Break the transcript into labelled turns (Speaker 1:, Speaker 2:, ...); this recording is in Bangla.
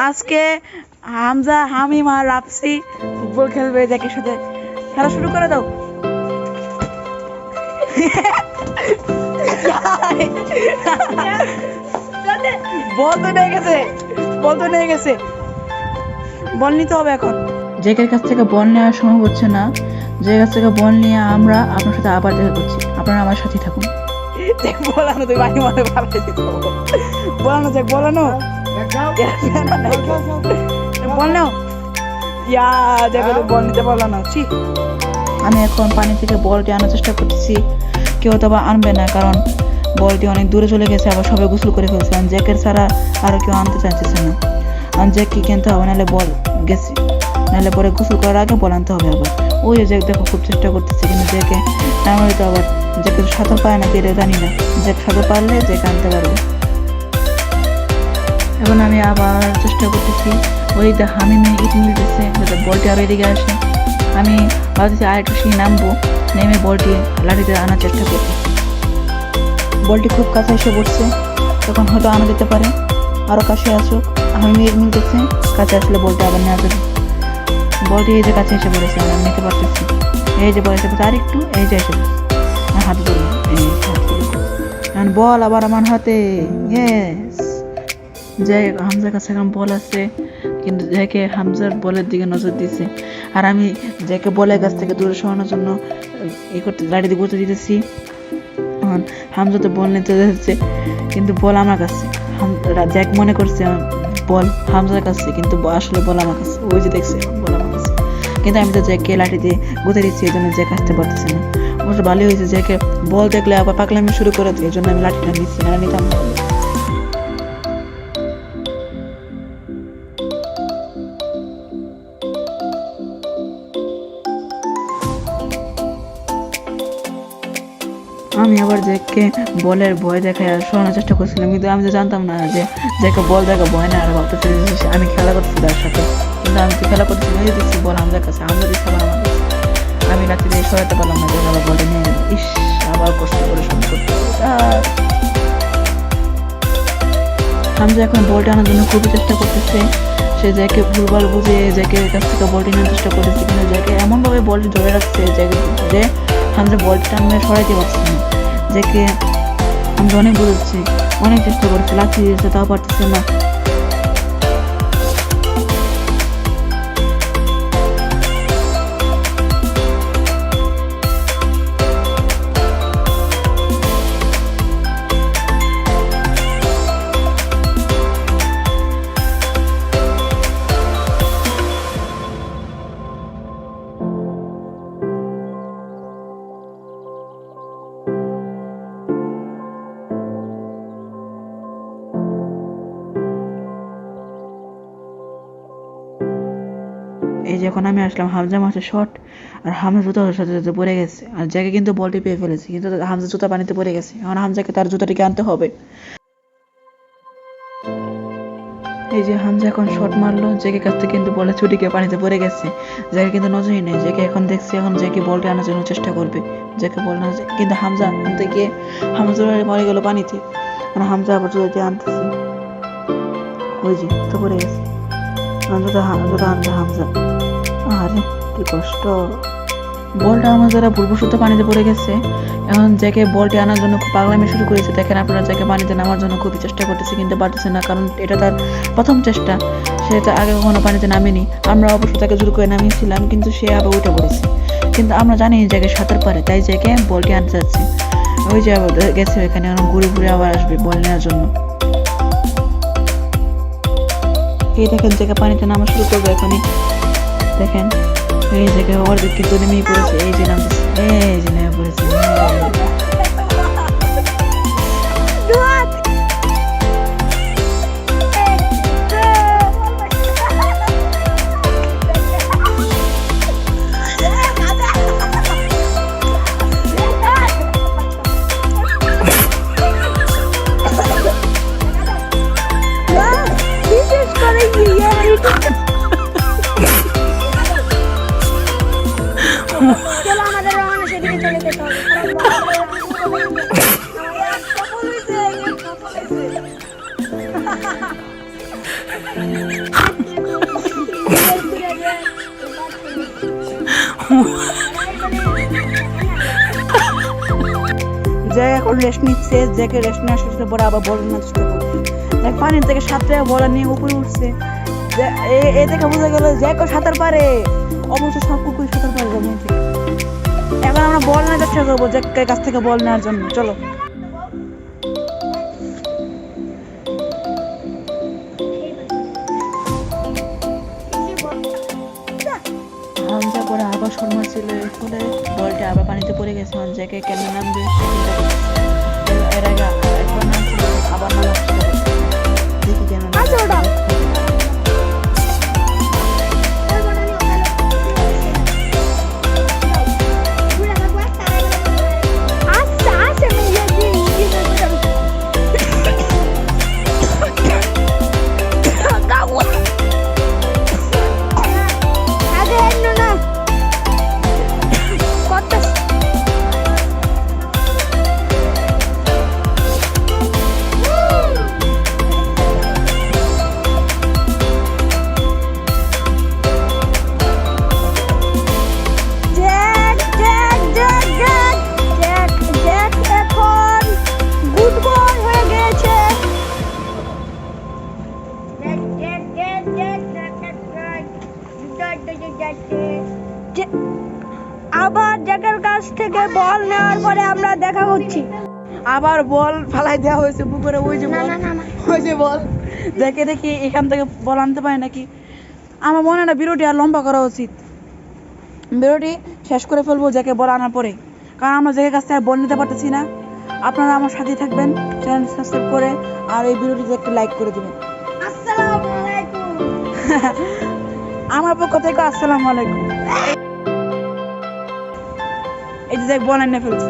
Speaker 1: আজকে হামজা হামিম আর রাপসি ফুটবল খেলবে জ্যাকের সাথে। খেলা শুরু করে দাও। বল তো নিয়ে গেছে, বল তো নিয়ে গেছে, বল নিতে হবে এখন। জ্যাকের কাছ থেকে বল নেওয়া সম্ভব হচ্ছে না, যে কাছ থেকে বল নিয়ে আমরা আপনার সাথে আবার দেখা করছি। আপনারা আমার সাথেই থাকুন। বলানো তুই বাড়ি মনে ভালো বলানো যাক, বলানো বল নাও। ইয়া দেখো বল নিতে পারলো না। আমি এখন পানি থেকে বলটি আনার চেষ্টা করতেছি, কেউ তো আবার আনবে না, কারণ বলটি অনেক দূরে চলে গেছে, আবার সবাই গোসল করে ফেলছে। জ্যাকের ছাড়া আর কেউ আনতে চাইতেছে না। জ্যাককে কিনতে হবে, নাহলে বল গেছে, নাহলে পরে গোসল করার আগে বল আনতে হবে আবার। ওই যে জ্যাক দেখো খুব চেষ্টা করতেছে, কিন্তু জ্যাকে নামলে তো আবার জ্যাকে সাঁতার পায় না, এটা জানি না। জ্যাক সাঁতার পারলে জ্যাক আনতে পারবে। এখন আমি আবার চেষ্টা করতেছি, ওই যে হামিমে ইট মিলতেছে যাতে বলটি আরও এদিকে আসে। আমি ভাবতেছি আরেকটু সেই নামবো, নেমে বলটি লাঠিতে আনার চেষ্টা করতেছি। বলটি খুব কাছে এসে পড়ছে, তখন হয়তো আনা যেতে পারে। আরও কাছে আসুক, হামিমে ইট মিলতেছে, কাছে আসলে বলটি আবার নেওয়া যাবে। বলটি এই যে কাছে এসে পড়েছে, আমি নিতে পারতেছি। এই যে বল এসে পড়ছে, আর একটু, এই যে এসে পড়ছে, হাতে ধরুন, এই হাতে বল আবার আমার হাতে। ইয়েস, যাই হামজার কাছে এখন বল আছে, কিন্তু যাকে হামজার বলের দিকে নজর দিয়েছে, আর আমি যাকে বলের কাছ থেকে দূরে সরানোর জন্য লাঠি দিয়ে গুঁতে দিতেছি। হামজা তো বল নিতে যাচ্ছে, কিন্তু বল আমার কাছে। জ্যাক মনে করছে বল হামজার কাছে, কিন্তু আসলে বল আমার কাছে। ওই যে দেখছে বল আমার কাছে, কিন্তু আমি তো জ্যাককে লাঠি দিয়ে গুঁতে দিচ্ছি, এই জন্য জ্যাক আসতে পারতেছে না। অবশ্য ভালোই হয়েছে, জ্যাকে বল দেখলে আবার পাগলামি শুরু করে দিই, এই জন্য আমি লাঠিটা নিচ্ছি, না নিতাম না। আমি আবার জ্যাককে বলের ভয় দেখায় শোনানোর চেষ্টা করছিলাম, কিন্তু আমি তো জানতাম না যে জ্যাককে বল দেখা ভয় না, আর ভাবতেছি আমি খেলা করতেছি তার সাথে। কিন্তু আমি তো খেলা করতেছি, নিজে দিচ্ছি বল হামজার কাছে, হামজা দিচ্ছে আবার আমার কাছে। আমি রাত্রি দিয়ে সরাতে পারলাম না, জ্যাক আবার বলটা নিয়ে গেল। ইস, আবার কষ্ট করে শুরু করতে হবে। হামজা এখন বলটা আনার জন্য খুবই চেষ্টা করতেছে। সে জ্যাকে ভুলভাল বুঝে জ্যাকের কাছ থেকে বলটি নেওয়ার চেষ্টা করতেছে, কিন্তু জ্যাকে এমনভাবে বলটি ধরে রাখছে যে হামজা বলটা আমি সরাইতে পারছি না। জ্যাকে আমি অনেক বুঝাচ্ছি, অনেক চেষ্টা করছি, লাঠি দিয়েছে, তাও পারতেছে না। এই যে এখন আমি আসলাম, হামজা মাসে শট, আর হামজা জুতার সাথে সাথে পড়ে গেছে, আর জ্যাকে কিন্তু বলটি পেয়ে ফেলেছে, কিন্তু হামজা জুতা পানিতে পড়ে গেছে। এখন হামজাকে তার জুতাটিকে আনতে হবে। এই যে হামজা এখন শট মারলো জ্যাকের কাছ থেকে, কিন্তু বলে ছুটিকে পানিতে পড়ে গেছে। জ্যাকে কিন্তু নজরই নেই, জ্যাকে এখন দেখছে এখন জ্যাকে বলটি আনার জন্য চেষ্টা করবে। জ্যাকে বল না, কিন্তু হামজা আনতে গিয়ে হামজা মরে গেল পানিতে। মানে হামজা আবার জুতা আনতেছে, ওই যে তো পড়ে গেছে জুতা আনতে হামজা। আরে কি কষ্ট, বলটা আমার যারা ভুলবশত পানিতে পড়ে গেছে। এখন জ্যাকে বলটি আনার জন্য খুব পাগলামি শুরু করেছে। দেখেন আপনারা, জ্যাকে পানিতে নামার জন্য খুবই চেষ্টা করতেছে, কিন্তু পারতেছে না, কারণ এটা তার প্রথম চেষ্টা। সে তো আগে কখনো পানিতে নামেনি, আমরা অবশ্য তাকে জোর করে নামিয়েছিলাম, কিন্তু সে আবার উঠে পড়েছে। কিন্তু আমরা জানি জ্যাকে সাঁতার পারে, তাই জ্যাকে বলটি আনতে যাচ্ছে। ওই যে আবার গেছে এখানে, ঘুরে ঘুরে আবার আসবে বল নেওয়ার জন্য। এই দেখেন জ্যাকে পানিতে নামা শুরু করবে এখনই। দেখেন এই জায়গায় অর্ধেক কিন্তু নেমেই পড়েছে, এই যে নামতেছে, এই যে নেমে পড়েছে।
Speaker 2: চলো আমাদের রওনা সেদিকে চলে যেতে হবে। যে এখন রেস্ট নিচ্ছে, জ্যাকে রেস্ট নেওয়ার শেষে পরে আবার বল নেওয়ার চেষ্টা করছে। দেখ পানির থেকে সাঁতরে বল নিয়ে উপরে উঠছে। এ থেকে বোঝা গেল জ্যাকও সাঁতার পারে, অবশ্য সব কুকুর সাঁতার পারে জমি থেকে। এখন আমরা বল নেওয়ার চেষ্টা করবো জ্যাকের কাছ থেকে বল নেওয়ার জন্য। চলো
Speaker 1: হামজা পরে আবার শর্মা ছিল, এর ফলে বলটা আবার পানিতে পড়ে গেছে। জ্যাকে কেন নামবে সে চিন্তা করছে। এর আগে একবার নামছিল, আবার নামার চেষ্টা করছে। দেখি কেন নামে।
Speaker 2: আবার জ্যাকের কাছ থেকে বল নেওয়ার পরে আমরা দেখা করছি। আবার বল ফালাই দেওয়া হয়েছে পুকুরে। ওই যে বল, ওই যে বল। জ্যাকে দেখি এখান থেকে বল আনতে পারে নাকি। আমার মনে হয় না ভিডিওটি আর লম্বা করা উচিত, ভিডিওটি শেষ করে ফেলবো জ্যাকে বল আনার পরে, কারণ আমরা জ্যাকের কাছ থেকে আর বল নিতে পারতেছি না। আপনারা আমার সাথে থাকবেন, চ্যানেল সাবস্ক্রাইব করে, আর এই ভিডিওটিতে একটু লাইক করে দিবেন। আসসালামু আলাইকুম। আমার পক্ষ থেকে আসসালামু আলাইকুম। এই যে বল এনে ফেলছি।